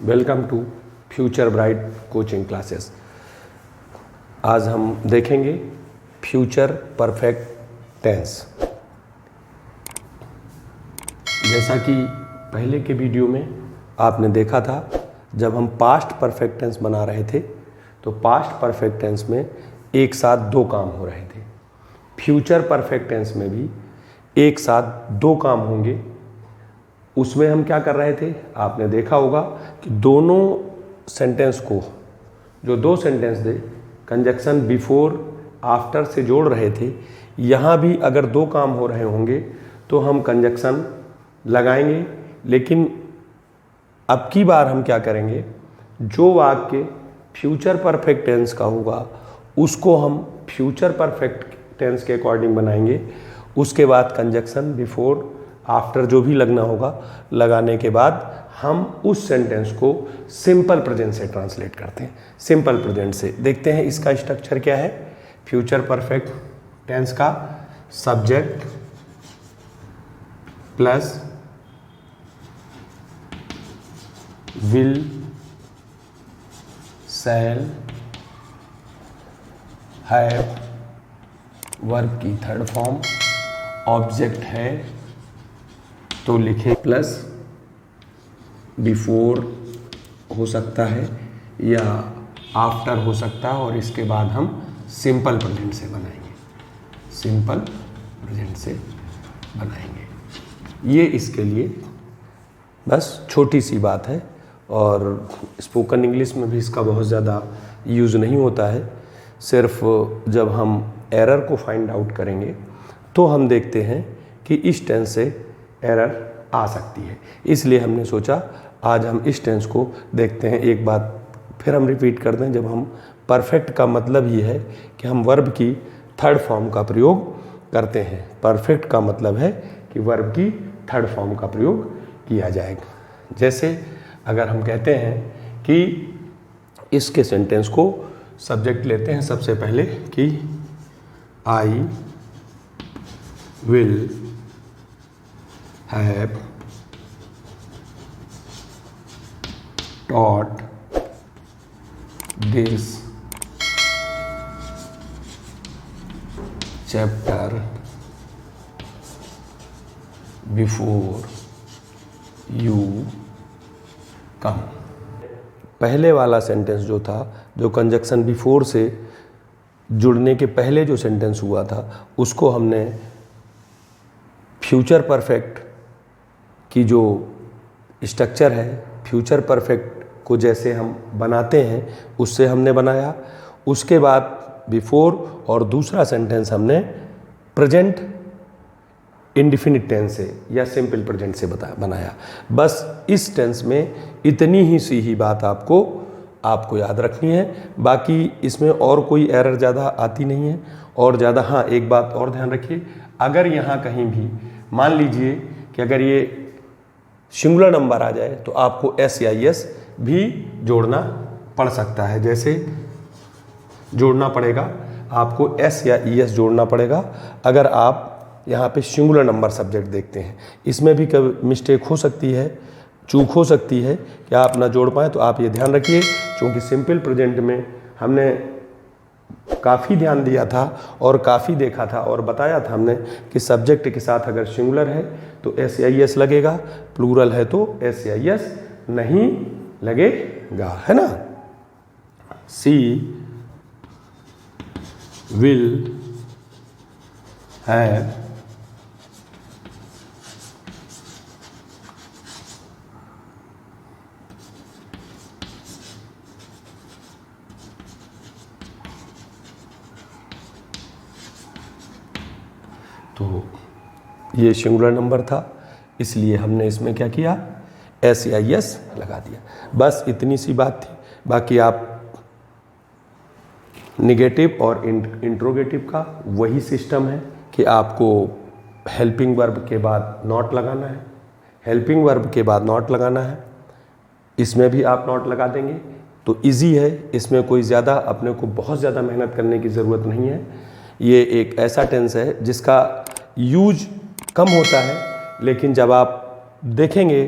Welcome to future bright coaching classes. आज हम देखेंगे फ्यूचर परफेक्ट टेंस। जैसा कि पहले के वीडियो में आपने देखा था, जब हम पास्ट परफेक्ट टेंस बना रहे थे तो पास्ट परफेक्ट टेंस में एक साथ दो काम हो रहे थे। फ्यूचर परफेक्ट टेंस में भी एक साथ दो काम होंगे। उसमें हम क्या कर रहे थे, आपने देखा होगा कि दोनों सेंटेंस को, जो दो सेंटेंस थे, कंजक्शन बिफोर आफ्टर से जोड़ रहे थे। यहाँ भी अगर दो काम हो रहे होंगे तो हम कंजक्शन लगाएंगे, लेकिन अब की बार हम क्या करेंगे, जो वाक्य फ्यूचर परफेक्ट टेंस का होगा उसको हम फ्यूचर परफेक्ट टेंस के अकॉर्डिंग बनाएंगे। उसके बाद कंजक्शन बिफोर आफ्टर जो भी लगना होगा, लगाने के बाद हम उस सेंटेंस को सिंपल प्रेजेंट से ट्रांसलेट करते हैं। सिंपल प्रेजेंट से देखते हैं इसका स्ट्रक्चर क्या है। फ्यूचर परफेक्ट टेंस का subject plus will, shall, have, verb की थर्ड फॉर्म, ऑब्जेक्ट है तो लिखे प्लस बिफोर हो सकता है या आफ्टर हो सकता है, और इसके बाद हम सिंपल प्रेजेंट से बनाएंगे। सिंपल प्रेजेंट से बनाएंगे। ये इसके लिए बस छोटी सी बात है, और स्पोकन इंग्लिश में भी इसका बहुत ज़्यादा यूज़ नहीं होता है। सिर्फ जब हम एरर को फाइंड आउट करेंगे तो हम देखते हैं कि इस टेंस से एरर आ सकती है। इसलिए हमने सोचा आज हम इस टेंस को देखते हैं। एक बात फिर हम रिपीट कर दें, जब हम परफेक्ट का मतलब ये है कि हम वर्ब की थर्ड फॉर्म का प्रयोग करते हैं। परफेक्ट का मतलब है कि वर्ब की थर्ड फॉर्म का प्रयोग किया जाएगा। जैसे अगर हम कहते हैं कि इसके सेंटेंस को सब्जेक्ट लेते हैं सबसे पहले कि I will have taught this chapter before you come। पहले वाला सेंटेंस जो था, जो कंजक्शन बिफोर से जुड़ने के पहले जो सेंटेंस हुआ था, उसको हमने फ्यूचर परफेक्ट की जो स्ट्रक्चर है, फ्यूचर परफेक्ट को जैसे हम बनाते हैं उससे हमने बनाया। उसके बाद बिफोर और दूसरा सेंटेंस हमने प्रेजेंट इंडेफिनिट टेंस से या सिंपल प्रेजेंट से बनाया। बस इस टेंस में इतनी ही सी ही बात आपको याद रखनी है। बाकी इसमें और कोई एरर ज़्यादा आती नहीं है। और ज़्यादा, हाँ, एक बात और ध्यान रखिए, अगर यहाँ कहीं भी मान लीजिए कि अगर ये सिंगुलर नंबर आ जाए तो आपको एस या एस भी जोड़ना पड़ सकता है। जैसे जोड़ना पड़ेगा, आपको एस या एस जोड़ना पड़ेगा अगर आप यहाँ पे सिंगुलर नंबर सब्जेक्ट देखते हैं। इसमें भी कभी मिस्टेक हो सकती है, चूक हो सकती है कि आप ना जोड़ पाएँ, तो आप ये ध्यान रखिए। क्योंकि सिंपल प्रेजेंट में हमने काफ़ी ध्यान दिया था और काफ़ी देखा था और बताया था हमने कि सब्जेक्ट के साथ अगर सिंगुलर है तो एस या एस लगेगा, प्लूरल है तो एस या एस नहीं लगेगा, है ना। सी विल हैव तो ये सिंगुलर नंबर था, इसलिए हमने इसमें क्या किया, एस या एस लगा दिया। बस इतनी सी बात थी। बाकी आप निगेटिव और इंट्रोगेटिव का वही सिस्टम है कि आपको हेल्पिंग वर्ब के बाद नॉट लगाना है, हेल्पिंग वर्ब के बाद नॉट लगाना है। इसमें भी आप नॉट लगा देंगे तो इजी है। इसमें कोई ज़्यादा अपने को बहुत ज़्यादा मेहनत करने की ज़रूरत नहीं है। ये एक ऐसा टेंस है जिसका यूज कम होता है, लेकिन जब आप देखेंगे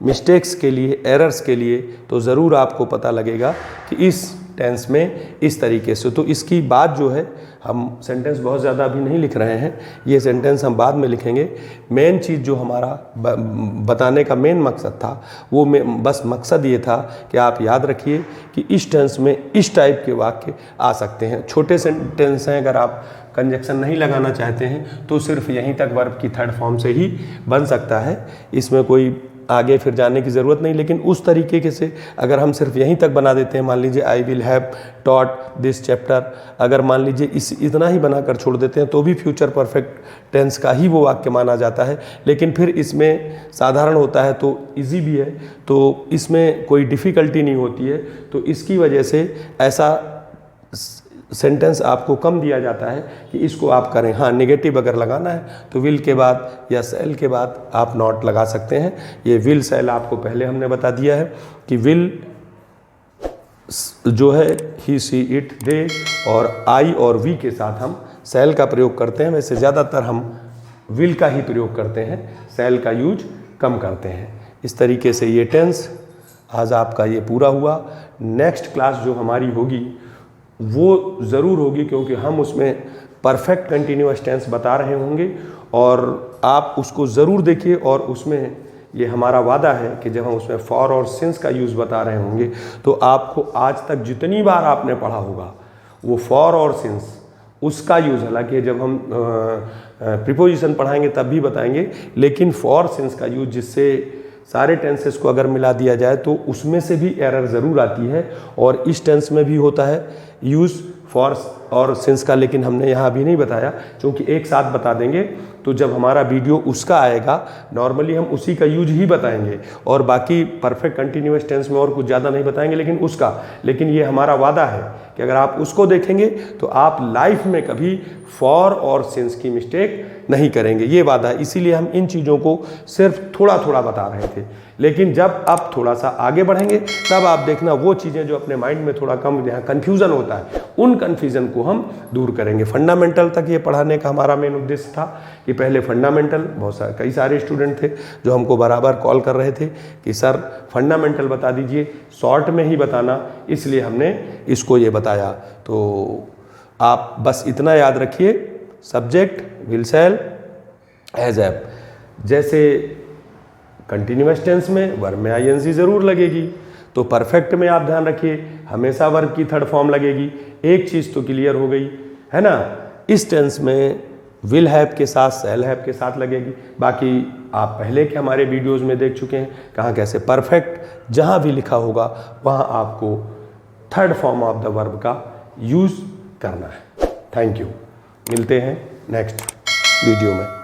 मिस्टेक्स के लिए, एरर्स के लिए, तो ज़रूर आपको पता लगेगा कि इस टेंस में इस तरीके से। तो इसकी बात जो है, हम सेंटेंस बहुत ज़्यादा अभी नहीं लिख रहे हैं, ये सेंटेंस हम बाद में लिखेंगे। मेन चीज़ जो हमारा बताने का मेन मकसद था, वो बस मकसद ये था कि आप याद रखिए कि इस टेंस में इस टाइप के वाक्य आ सकते हैं। छोटे सेंटेंस हैं, अगर आप कंजक्शन नहीं लगाना चाहते हैं तो सिर्फ यहीं तक वर्ब की थर्ड फॉर्म से ही बन सकता है, इसमें कोई आगे फिर जाने की ज़रूरत नहीं। लेकिन उस तरीके के से अगर हम सिर्फ यहीं तक बना देते हैं, मान लीजिए I will have taught this chapter, अगर मान लीजिए इतना ही बनाकर छोड़ देते हैं तो भी फ्यूचर परफेक्ट टेंस का ही वो वाक्य माना जाता है। लेकिन फिर इसमें साधारण होता है तो इजी भी है, तो इसमें कोई डिफ़िकल्टी नहीं होती है। तो इसकी वजह से ऐसा सेंटेंस आपको कम दिया जाता है कि इसको आप करें। हाँ, नेगेटिव अगर लगाना है तो विल के बाद या सेल के बाद आप नॉट लगा सकते हैं। ये विल सेल आपको पहले हमने बता दिया है कि विल जो है ही सी इट दे, और आई और वी के साथ हम सेल का प्रयोग करते हैं। वैसे ज़्यादातर हम विल का ही प्रयोग करते हैं, सेल का यूज कम करते हैं। इस तरीके से ये टेंस आज आपका ये पूरा हुआ। नेक्स्ट क्लास जो हमारी होगी वो ज़रूर होगी, क्योंकि हम उसमें परफेक्ट कंटिन्यूअस टेंस बता रहे होंगे और आप उसको ज़रूर देखिए। और उसमें ये हमारा वादा है कि जब हम उसमें फॉर और सिंस का यूज़ बता रहे होंगे तो आपको आज तक जितनी बार आपने पढ़ा होगा वो फॉर और सिंस उसका यूज़, हालांकि जब हम प्रीपोजिशन पढ़ाएंगे तब भी बताएंगे, लेकिन फॉर सिंस का यूज़, जिससे सारे टेंसेस को अगर मिला दिया जाए तो उसमें से भी एरर ज़रूर आती है। और इस टेंस में भी होता है यूज़ फॉर और सिंस का, लेकिन हमने यहाँ अभी नहीं बताया, क्योंकि एक साथ बता देंगे तो जब हमारा वीडियो उसका आएगा नॉर्मली हम उसी का यूज ही बताएंगे, और बाकी परफेक्ट कंटिन्यूअस टेंस में और कुछ ज़्यादा नहीं बताएंगे, लेकिन उसका। लेकिन ये हमारा वादा है कि अगर आप उसको देखेंगे तो आप लाइफ में कभी फॉर और सिंस की मिस्टेक नहीं करेंगे, ये वादा है। इसीलिए हम इन चीज़ों को सिर्फ थोड़ा थोड़ा बता रहे थे। लेकिन जब आप थोड़ा सा आगे बढ़ेंगे तब आप देखना वो चीज़ें जो अपने माइंड में थोड़ा कम, जहाँ कन्फ्यूज़न होता है, उन कन्फ्यूज़न को हम दूर करेंगे। फंडामेंटल तक ये पढ़ाने का हमारा मेन उद्देश्य था कि पहले फंडामेंटल, कई सारे स्टूडेंट थे जो हमको बराबर कॉल कर रहे थे कि सर फंडामेंटल बता दीजिए, शॉर्ट में ही बताना, इसलिए हमने इसको ये बताया। तो आप बस इतना याद रखिए, सब्जेक्ट विल सेल एज एप। जैसे कंटिन्यूअस टेंस में वर्ब में आईएनसी ज़रूर लगेगी, तो परफेक्ट में आप ध्यान रखिए हमेशा वर्ब की थर्ड फॉर्म लगेगी। एक चीज़ तो क्लियर हो गई है ना, इस टेंस में विल हैव के साथ सेल हैव के साथ लगेगी। बाकी आप पहले के हमारे वीडियोस में देख चुके हैं कहाँ कैसे परफेक्ट जहाँ भी लिखा होगा वहाँ आपको third form of the verb का यूज़ करना है। थैंक यू, मिलते हैं नेक्स्ट वीडियो में।